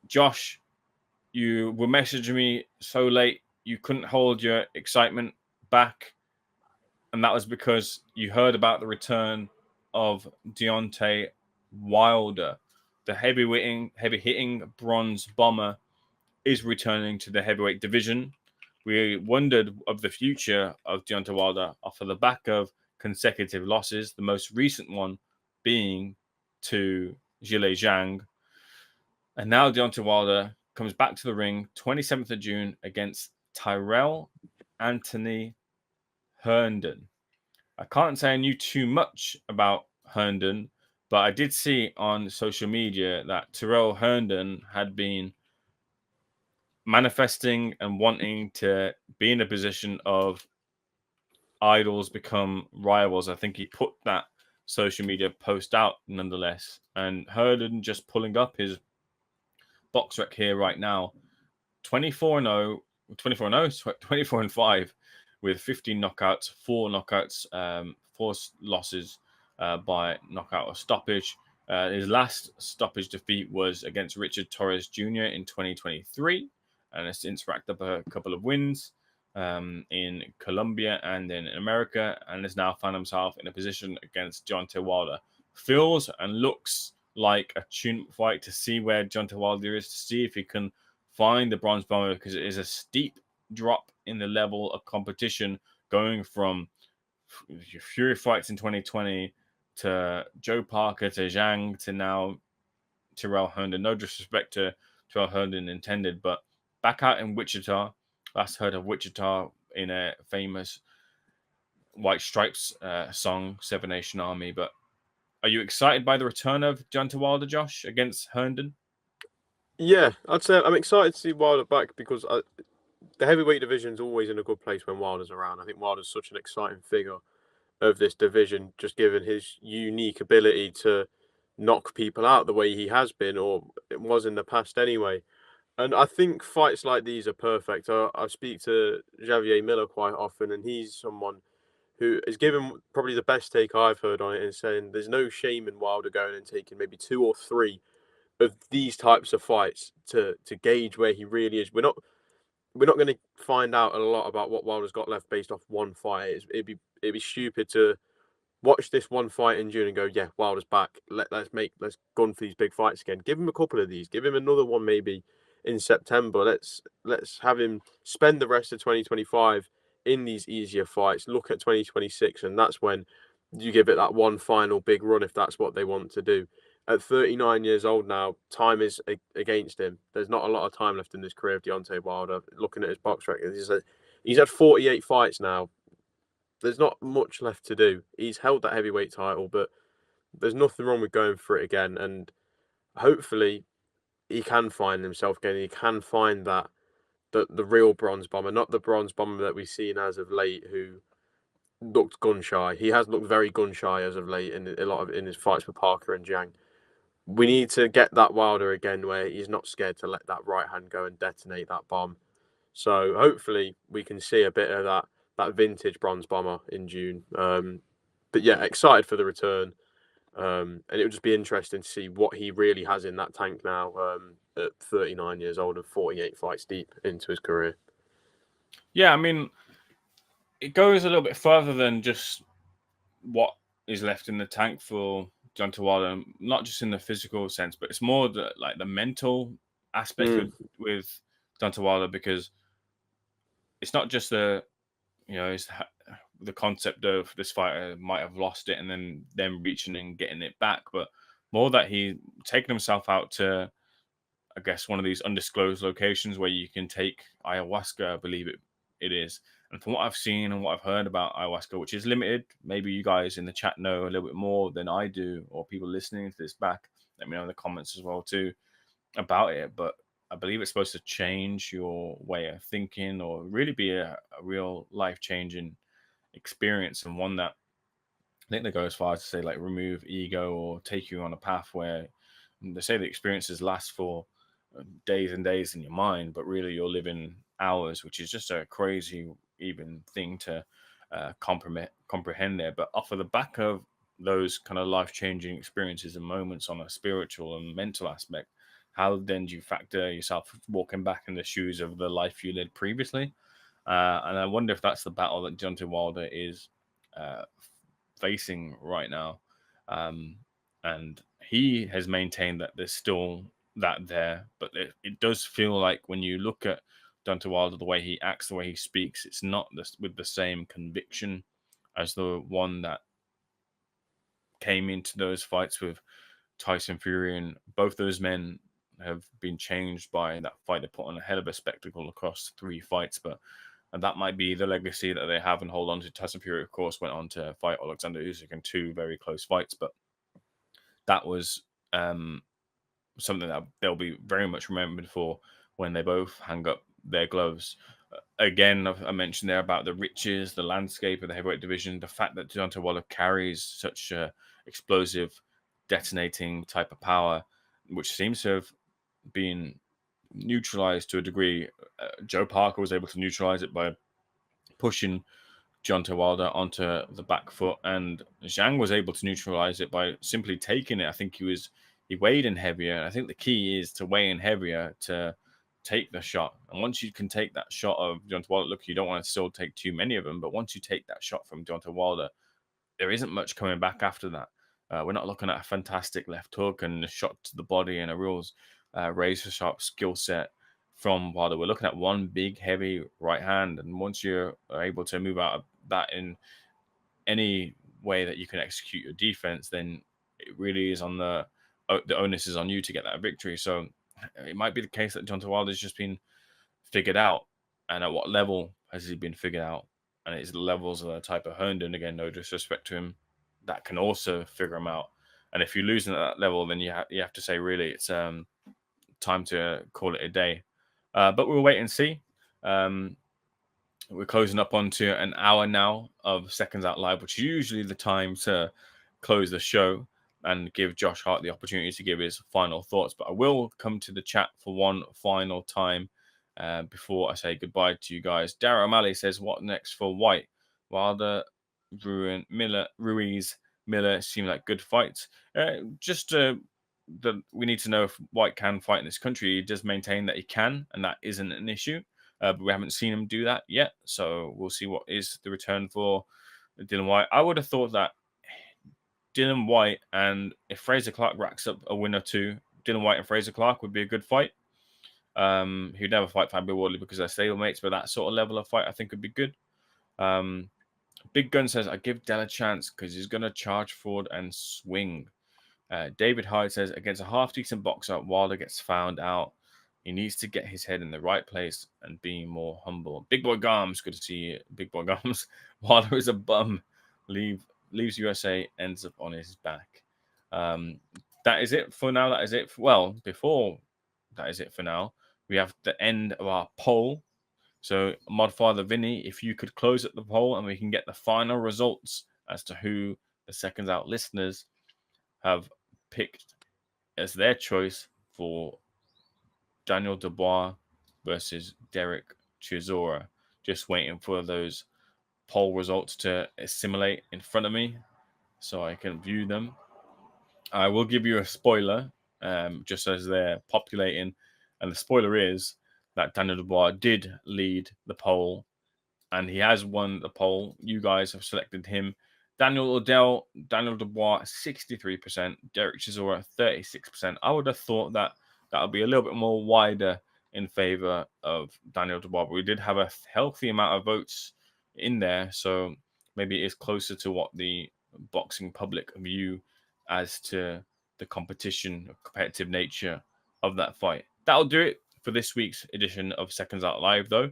Josh, you were messaging me so late you couldn't hold your excitement back, and that was because you heard about the return of Deontay Wilder. The heavy hitting bronze bomber is returning to the heavyweight division. We wondered of the future of Deontay Wilder off of the back of consecutive losses, the most recent one being to Zhilei Zhang. And now Deontay Wilder comes back to the ring 27th of June against Tyrell Anthony Herndon. I can't say I knew too much about Herndon, but I did see on social media that Tyrell Herndon had been manifesting and wanting to be in a position of idols become rivals. I think he put that social media post out nonetheless. And Herndon just pulling up his box rec here right now 24 0, 24 0, 24 and 5 with 15 knockouts, 4 knockouts, 4 losses by knockout or stoppage. His last stoppage defeat was against Richard Torres Jr. in 2023, and has since racked up a couple of wins in Colombia and in America, and has now found himself in a position against Deontay Wilder. Feels and looks like a tune fight to see where Deontay Wilder is, to see if he can find the bronze bomber, because it is a steep drop in the level of competition going from Fury fights in 2020 to Joe Parker to Zhang to now Tyrell Herndon. No disrespect to Tyrell Herndon intended, but back out in Wichita. Last heard of Wichita in a famous White Stripes song, Seven Nation Army. But are you excited by the return of Deontay Wilder, Josh, against Herndon? Yeah, I'd say I'm excited to see Wilder back because the heavyweight division is always in a good place when Wilder's around. I think Wilder's such an exciting figure of this division, just given his unique ability to knock people out the way he has been, or it was in the past anyway. And I think fights like these are perfect. I speak to Javier Miller quite often, and he's someone who has given probably the best take I've heard on it in saying there's no shame in Wilder going and taking maybe 2 or 3 of these types of fights to gauge where he really is. We're not going to find out a lot about what Wilder's got left based off one fight. It'd be stupid to watch this one fight in June and go, yeah, Wilder's back. Let's gun for these big fights again. Give him a couple of these. Give him another one maybe in September. Let's have him spend the rest of 2025 in these easier fights. Look at 2026, and that's when you give it that one final big run if that's what they want to do. At 39 years old now, time is against him. There's not a lot of time left in this career of Deontay Wilder. Looking at his box record, he's had 48 fights now. There's not much left to do. He's held that heavyweight title, but there's nothing wrong with going for it again. And hopefully, he can find himself again. He can find that the real bronze bomber, not the bronze bomber that we've seen as of late, who looked gun shy. He has looked very gun shy as of late in a lot of in his fights with Parker and Zhang. We need to get that Wilder again, where he's not scared to let that right hand go and detonate that bomb. So hopefully we can see a bit of that vintage bronze bomber in June. But yeah, excited for the return. And it would just be interesting to see what he really has in that tank now at 39 years old and 48 fights deep into his career. Yeah, I mean, it goes a little bit further than just what is left in the tank for Deontay Wilder, not just in the physical sense, but it's more the mental aspect with Deontay Wilder, because it's not just it's the concept of this fighter might have lost it and then them reaching and getting it back, but more that he taken himself out to, I guess, one of these undisclosed locations where you can take ayahuasca, I believe it is. And from what I've seen and what I've heard about ayahuasca, which is limited, maybe you guys in the chat know a little bit more than I do, or people listening to this back, let me know in the comments as well too about it. But I believe it's supposed to change your way of thinking, or really be a real life-changing experience, and one that I think they go as far as to say like remove ego or take you on a path where they say the experiences last for days and days in your mind, but really you're living hours, which is just a crazy even thing to comprehend there. But off of the back of those kind of life-changing experiences and moments on a spiritual and mental aspect, how then do you factor yourself walking back in the shoes of the life you led previously? And I wonder if that's the battle that Deontay Wilder is uh, facing right now. Um, and he has maintained that there's still that there, but it does feel like when you look at Deontay Wilder, the way he acts, the way he speaks, it's not this, with the same conviction as the one that came into those fights with Tyson Fury, and both those men have been changed by that fight. They put on a hell of a spectacle across 3 fights, but and that might be the legacy that they have and hold on to. Tyson Fury, of course, went on to fight Alexander Usyk in 2 very close fights, but that was something that they'll be very much remembered for when they both hang up their gloves. Again, I mentioned there about the riches, the landscape of the heavyweight division, the fact that Deontay Wilder carries such a explosive, detonating type of power, which seems to have been neutralized to a degree. Joe Parker was able to neutralize it by pushing Deontay Wilder onto the back foot, and Zhang was able to neutralize it by simply taking it. I think he weighed in heavier. I think the key is to weigh in heavier to take the shot. And once you can take that shot of Deontay Wilder, look, you don't want to still take too many of them, but once you take that shot from Deontay Wilder, there isn't much coming back after that. We're not looking at a fantastic left hook and a shot to the body and a real razor sharp skill set from Wilder. We're looking at one big, heavy right hand. And once you're able to move out of that in any way that you can execute your defense, then it really is on the onus is on you to get that victory. So it might be the case that Deontay Wilder's just been figured out. And at what level has he been figured out? And it's the levels of the type of Herndon, again, no disrespect to him, that can also figure him out. And if you're losing at that level, then you have to say, really, it's time to call it a day. But we'll wait and see. We're closing up onto an hour now of Seconds Out Live, which is usually the time to close the show and give Josh Hart the opportunity to give his final thoughts. But I will come to the chat for one final time before I say goodbye to you guys. Dara O'Malley says, what next for White? Wilder, Ruiz, Miller seem like good fights. We need to know if White can fight in this country. He does maintain that he can, and that isn't an issue. But we haven't seen him do that yet. So we'll see what is the return for Dillian Whyte. I would have thought that Dillian Whyte, and if Fraser Clark racks up a win or two, Dillian Whyte and Fraser Clark would be a good fight. He'd never fight Fabio Wardley because they're stablemates, but that sort of level of fight I think would be good. Big Gun says, I give Dell a chance because he's going to charge forward and swing. David Hyde says, against a half-decent boxer, Wilder gets found out. He needs to get his head in the right place and be more humble. Big Boy Gums, good to see you. Big Boy Gums. Wilder is a bum. Leaves USA, ends up on his back. That is it for now. That is it. Before that is it for now, we have the end of our poll. So, Modfather Vinny, if you could close at the poll and we can get the final results as to who the Seconds Out listeners have picked as their choice for Daniel Dubois versus Derek Chisora. Just waiting for those poll results to assimilate in front of me so I can view them. I will give you a spoiler just as they're populating. And the spoiler is that Daniel Dubois did lead the poll and he has won the poll. You guys have selected him. Daniel Dubois, 63%. Derek Chisora, 36%. I would have thought that would be a little bit more wider in favor of Daniel Dubois. But we did have a healthy amount of votes in there. So maybe it is closer to what the boxing public view as to the competitive nature of that fight. That'll do it for this week's edition of Seconds Out Live, though.